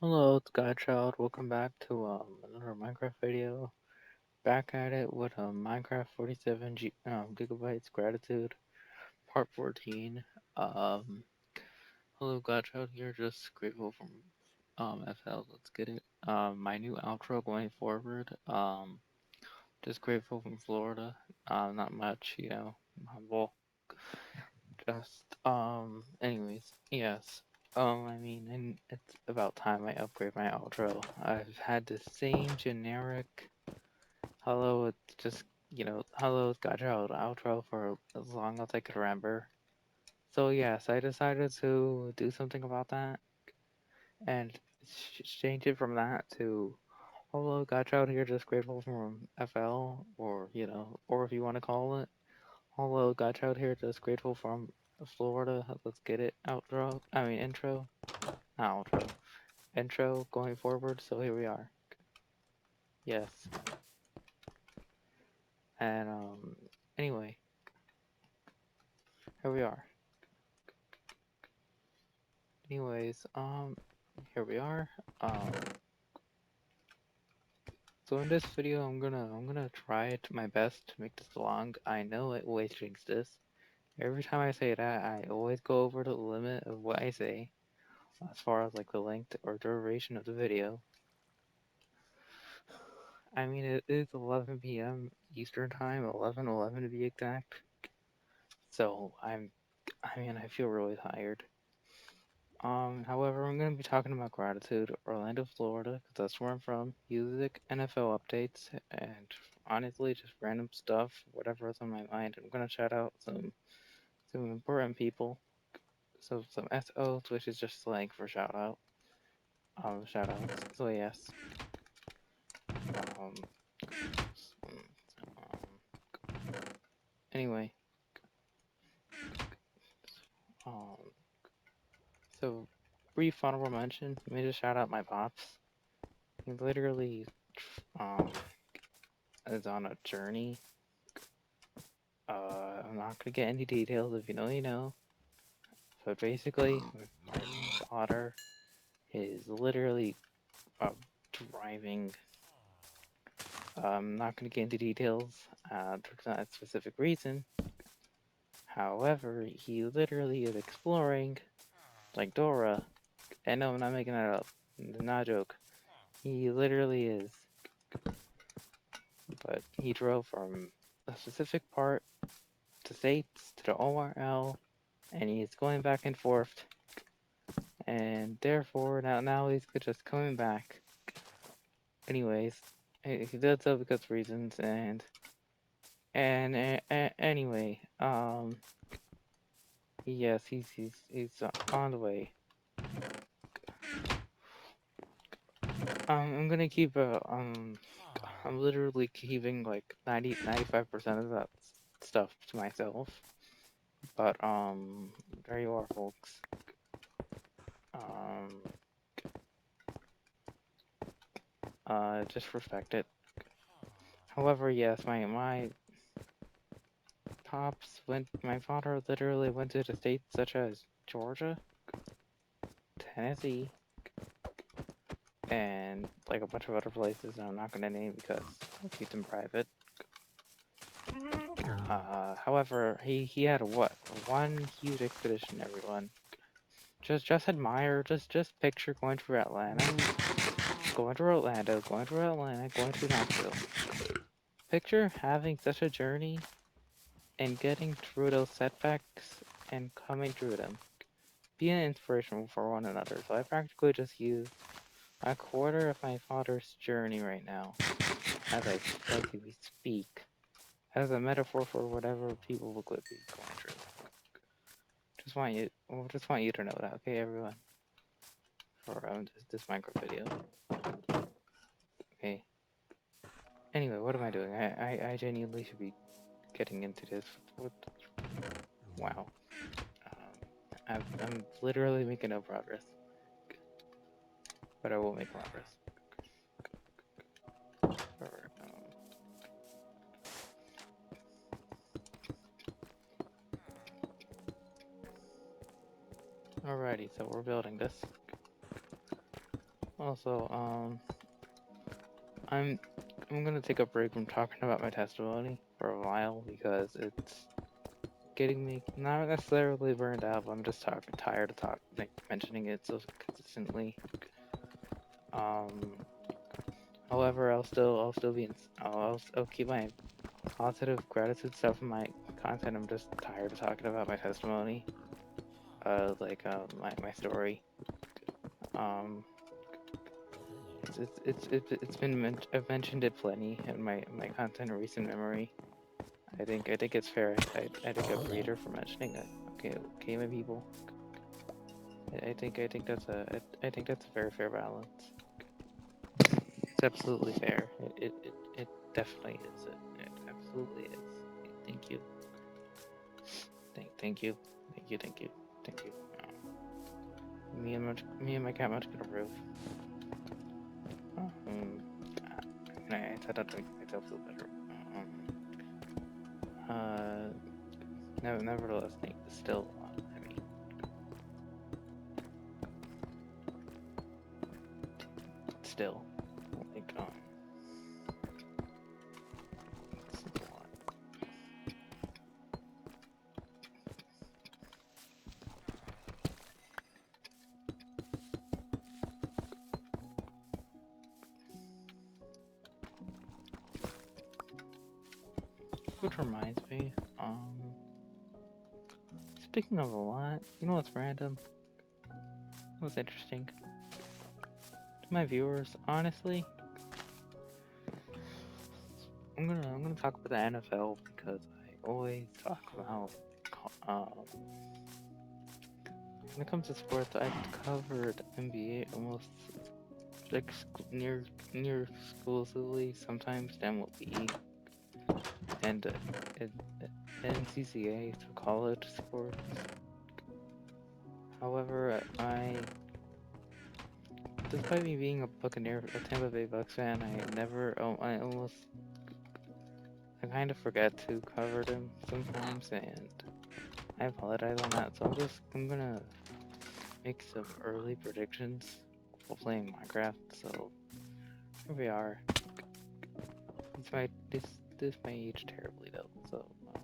Hello, it's godchild. Welcome back to another Minecraft video. Back at it with Minecraft 47 gigabytes gratitude, part 14. Um, Hello, godchild here. Just grateful from FL. Let's get it. My new outro going forward. Just grateful from Florida. Not much, humble. Just anyways, yes. I mean, and it's about time I upgrade my outro. I've had the same generic hello, it's just hello, it's godchild outro for as long as I could remember. So yes, I decided to do something about that and change it from that to hello, godchild here, just grateful from FL, or or if you want to call it. Hello, godchild here, just grateful from Florida. Let's get it. Outro. I mean, intro. Not outro. Intro going forward. So here we are. Yes. And, anyway. Here we are. Anyways, here we are. So in this video, I'm gonna try it my best to make this long. I know it always jinx this. Every time I say that, I always go over the limit of what I say, as far as like the length or duration of the video. I mean, it is 11 p.m. Eastern time, 11:11 to be exact. So I mean, I feel really tired. However, I'm gonna be talking about gratitude, Orlando, Florida, because that's where I'm from. Music, NFL updates, and honestly, just random stuff, whatever's on my mind. I'm gonna shout out some important people. So some SOs, which is just slang for shout out. Shout outs. So yes. Um. Anyway. Um. So, brief honorable mention. Let me just shout out my pops. He literally is on a journey. I'm not gonna get any details. If you know, you know. But basically, my father is literally driving. I'm not gonna get into details. For that specific reason. However, he literally is exploring, like Dora. And no, I'm not making that up. Not a joke. He literally is. But he drove from a specific part to States to the O.R.L. and he's going back and forth. And therefore, now he's just coming back. Anyways, he did so because of reasons, and anyway, yes, he's on the way. I'm gonna keep I'm literally keeping like 95% of that stuff to myself. But there you are, folks. Just respect it. However, yes, my my father literally went to the states such as Georgia, Tennessee, and like a bunch of other places I'm not gonna name because I'll keep them private. However, he had one huge expedition, everyone. Just admire, just picture going through Atlanta, going through Orlando, going through Atlanta, going through Knoxville. Picture having such a journey and getting through those setbacks and coming through them. Be an inspiration for one another. So I practically just used a quarter of my father's journey right now, as we speak, as a metaphor for whatever people will be going through. Just want you to know that, okay, everyone? For this Minecraft video. Okay. Anyway, what am I doing? I genuinely should be getting into this. Wow. I'm literally making no progress. But I will make progress. Alrighty, so we're building this. Also, I'm gonna take a break from talking about my testimony for a while because it's getting me not necessarily burned out, but I'm just tired of mentioning it so consistently. However, I'll keep my positive gratitude stuff in my content. I'm just tired of talking about my testimony, my story. It's been I've mentioned it plenty in my content in recent memory. I think it's fair. I take a breather for mentioning it. Okay, my people. I think that's a very fair balance. It's absolutely fair. It definitely is. It absolutely is. Thank you. Thank you. Thank you. Me and my cat much can approve. I thought I'd make myself feel better. Nevertheless, still, I mean, still, like, it's a lot. Which reminds me, speaking of a lot, you know what's random? What's interesting? To my viewers, honestly, I'm gonna talk about the NFL because I always talk about when it comes to sports, I've covered NBA almost near exclusively. Sometimes MLB and NCCA, so college sports. However, despite me being a Tampa Bay Bucks fan, I kind of forget to cover them sometimes, and I apologize on that. So I'm gonna make some early predictions while playing Minecraft. So here we are. This may age terribly though. So yeah,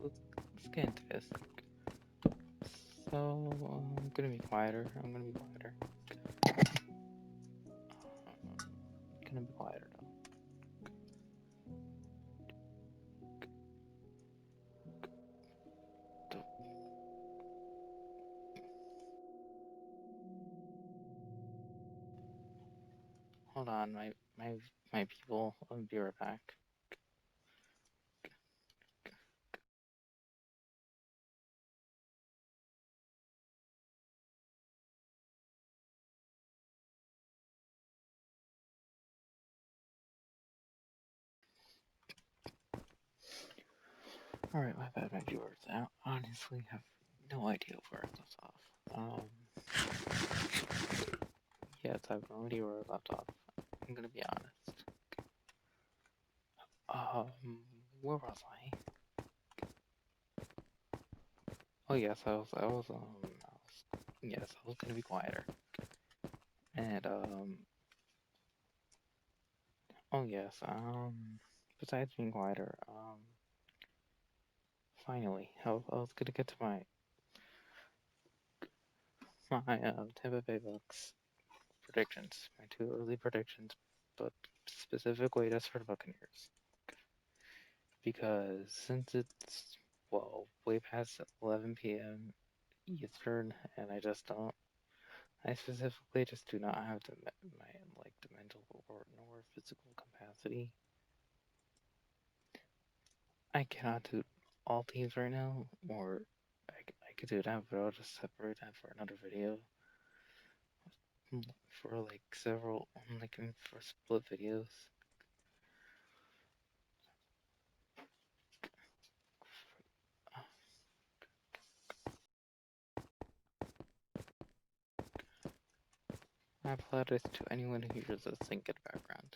let's get into this. So I'm gonna be quieter. I'm gonna be quieter though. Hold on, my people. I'll be right back. Alright, my bad, my viewers. I honestly have no idea where I left off. Yes, I have no idea where I left off. I'm gonna be honest. Where was I? Oh yes, I was gonna be quieter. And oh yes, besides being quieter, finally, I was gonna get to my Tampa Bay Bucks predictions, my two early predictions, but specifically just for the Buccaneers. Because since it's, well, way past 11 p.m. Eastern, and I specifically just do not have the mental nor physical capacity. I cannot do all teams right now, or I could do that, but I'll just separate that for another video. For for split videos. I apologize to anyone who hears this sync in the background.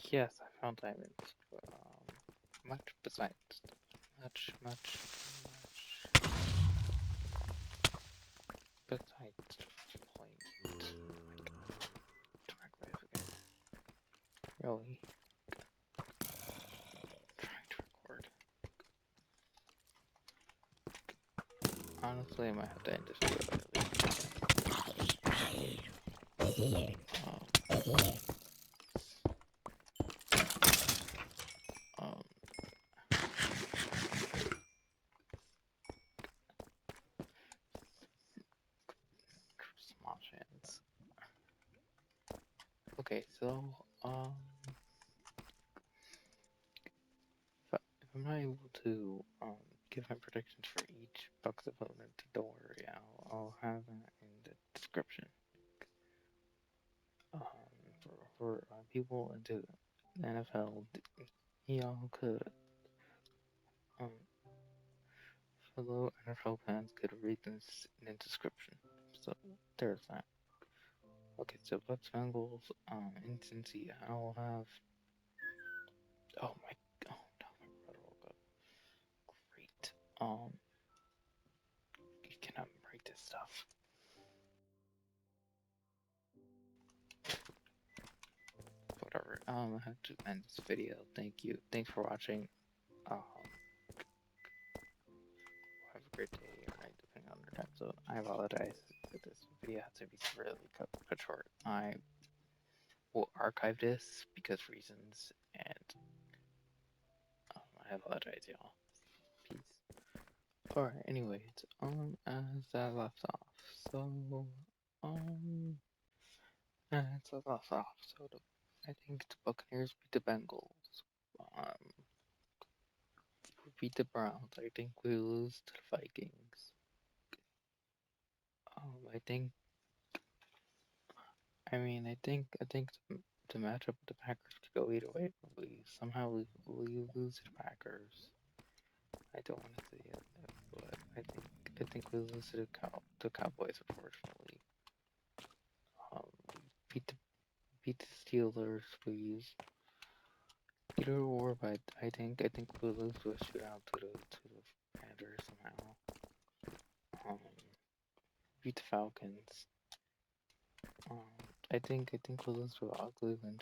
Yes, I found diamonds. But, much besides. Much besides the point. Directly again. Really? Trying to record. Honestly, I might have to end this video. Small chance. Okay, so, if I'm not able to, give my predictions for each Bucks opponent, don't worry, I'll have that in the description. For people into the NFL, y'all could, fellow NFL fans could read this in the description. So, there's that. Okay, so Bucks Bengals, in Cincy, I'll have, oh my, oh no, my brother woke up. Great. You cannot break this stuff. Whatever. I have to end this video. Thank you. Thanks for watching. Have a great day or night, depending on your time zone. I apologize that this video has to be really cut short. I will archive this because reasons, and I apologize, y'all. Peace. Alright, anyways, as I left off, so, as I left off, so I think the Buccaneers beat the Bengals, we beat the Browns, I think we lose to the Vikings, I think the matchup with the Packers could go either way, but somehow we lose to the Packers. I don't want to say it, but I think we lose to the Cowboys, unfortunately. Beat the Steelers, please. Either or, but I think we'll lose to a shootout to the Panthers somehow. Beat the Falcons. I think we'll lose to an ugly win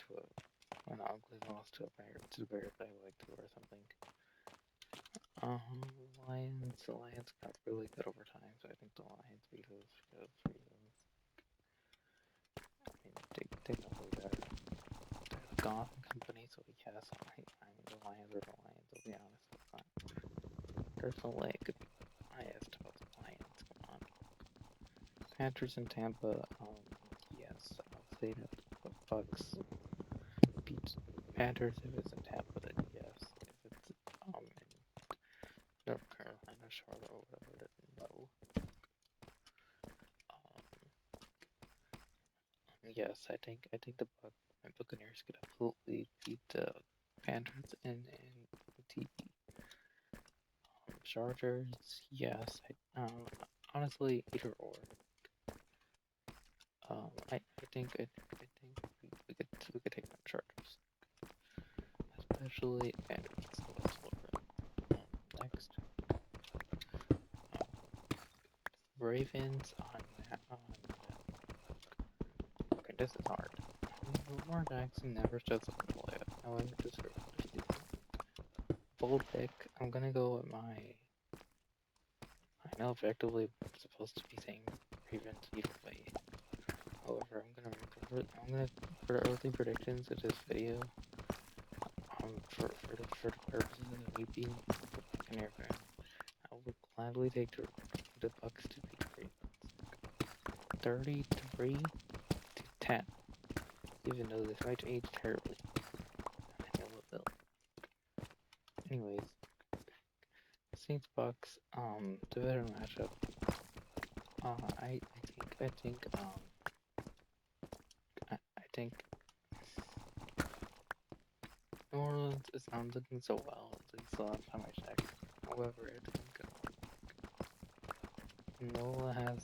an ugly loss to the Bears by like 2 or something. The Lions got really good over time, so I think the Lions beat us because reasons. I mean, they got way better. They're Goff and company, so yes, I mean, the Lions are the Lions, I'll be honest with that. There's no way it could be biased about the Lions, come on. Panthers and Tampa, yes, I'll say that the Bucks beat Panthers if it's in Tampa, then yes. If it's, in North Carolina, Charlotte, or whatever, then no. Yes, I think the Buccaneers could absolutely beat the Panthers and the Chargers. Yes, honestly, either or. I think we could take on Chargers, especially Panthers. Next, Ravens on. Okay, this is hard. Lamar Jackson never shows up in the playoffs. However, just for bold pick, I'm gonna go with my. I know objectively I'm supposed to be saying grievance either way. However, I'm gonna for the early predictions of this video. For the purposes of me being a Buccaneer fan, I would gladly take the Bucks to beat Ravens 33-10. Even though this might age terribly. I know it will. Anyways, Saints Bucks, division matchup. I think New Orleans is not looking so well, at least the last time I checked. However, I think Nola has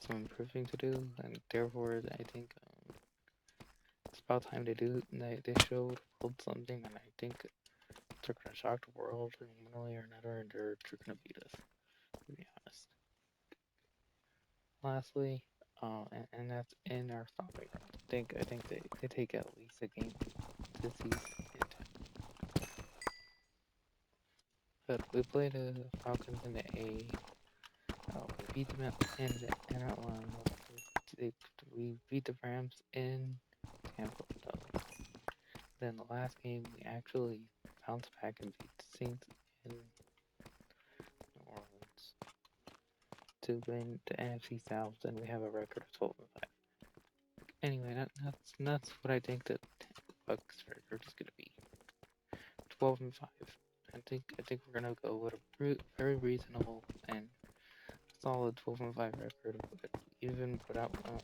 some improving to do, and therefore I think it's about time they showed world something, and I think they're gonna shock the world in one way or another, and they're gonna beat us, to be honest. Lastly, and that's in our stopping round. I think they take at least a game this season. But we played the Falcons in the A. We beat them in Atlanta. We beat the Rams in Tampa. Then the last game, we actually bounced back and beat the Saints in New Orleans to win the NFC South. And we have a record of 12-5. Anyway, that's what I think that Bucks record is gonna be. 12-5. I think we're gonna go with a very reasonable and solid 12-5 record, but even without putting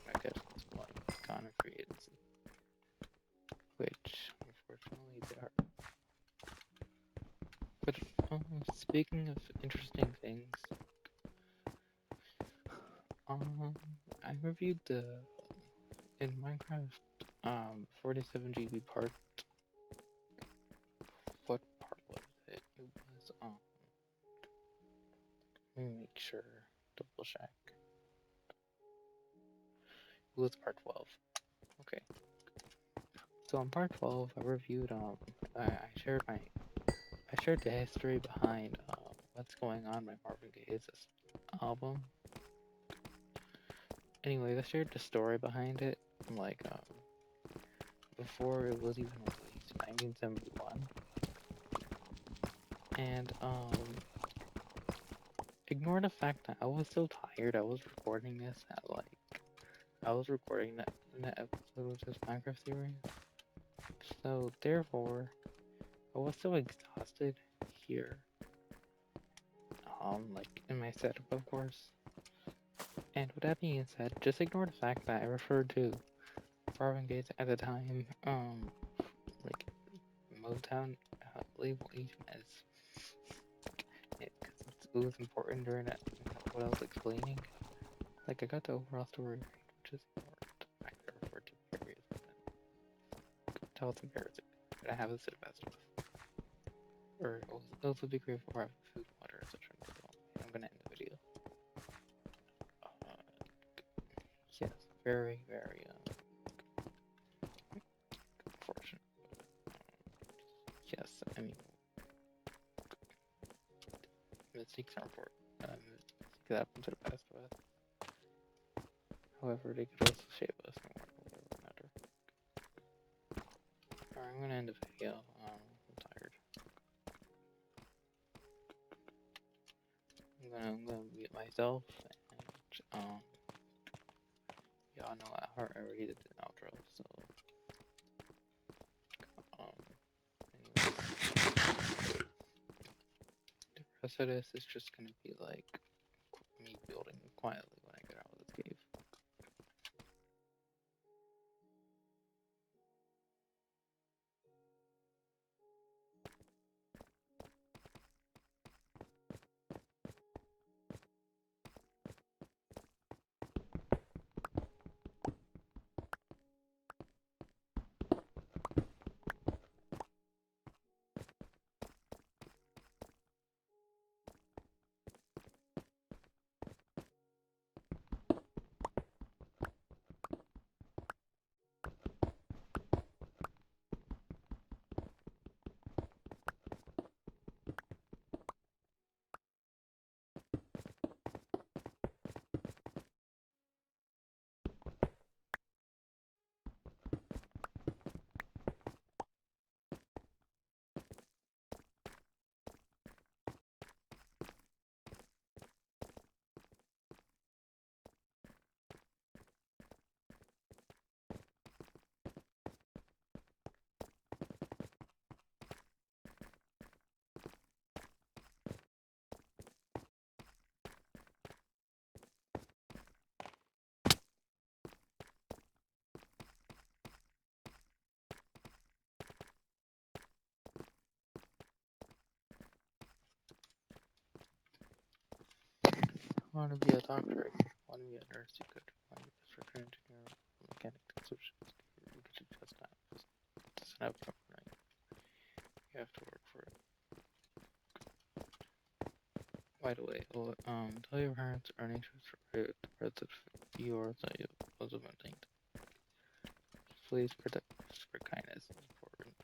my Cousins one Connor free agency, which unfortunately they are. But speaking of interesting things, I reviewed in Minecraft 47 GB part. What part was it? It was let me make sure, double check. It was part 12. Okay. So on part 12, I reviewed I shared the history behind what's going on by Marvin Gaye's album. Anyways, I shared the story behind it, like before it was even released in 1971. And ignore the fact that I was so tired. I was recording this at that episode of this Minecraft series. So therefore, I was so exhausted here. Like in my setup, of course. And with that being said, just ignore the fact that I referred to Marvin Gaye at the time, like Motown label even as because it was important during that what I was explaining. Like I got the overall story right, which is important. I referred to areas tell it's embarrassing. But I have a set of best or also be grateful for having food, water, etc. I'm gonna end the video. Yes, very, very unfortunate. Yes, I mean, mistakes are important. Mistakes happen to the best of us. However, they could also shape us more. Alright, I'm gonna end the video. I'm tired. I'm gonna mute myself and y'all know I already did the outro, so anyways. The rest of this is just gonna be like me building quietly when I get out of this cave. want to be a doctor, want to be a nurse, you could. Want to be a structural engineer, mechanic, technician, you could just not. Just doesn't have to right. You have to work for it. By the way, tell your parents earnings for the rest of yours that you was a thing. Please protect for kindness is important.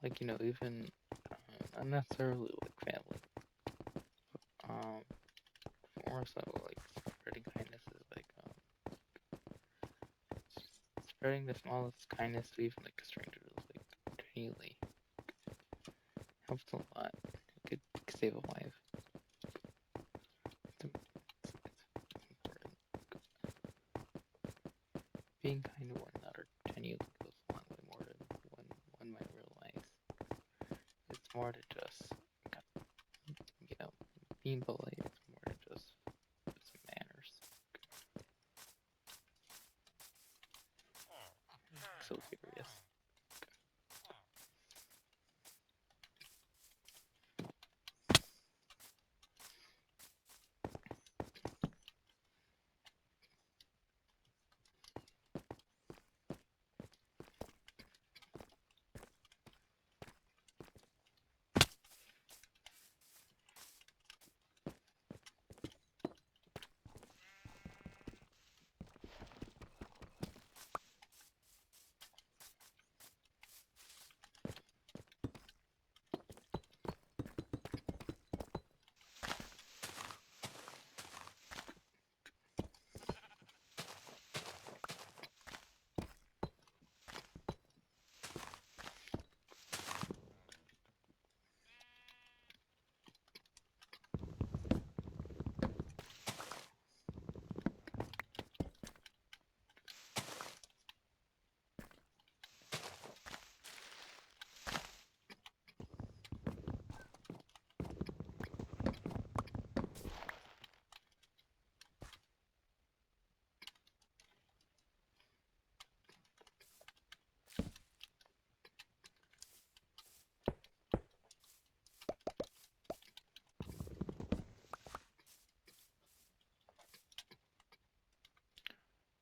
Like, you know, even not necessarily like family. More so like spreading kindness is like spreading the smallest kindness to even like a stranger is like genuinely helps a lot. It could save a life. It's important. Being kind to one another genuinely goes a long way more than one might realize. It's more than just, you know, being polite. It's more than just manners. So serious.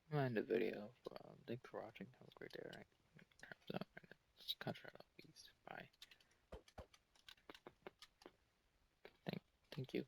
I'm gonna end the video. Thanks for watching. Have a great day. Alright. Just cut right off. Peace. Bye. Thank you.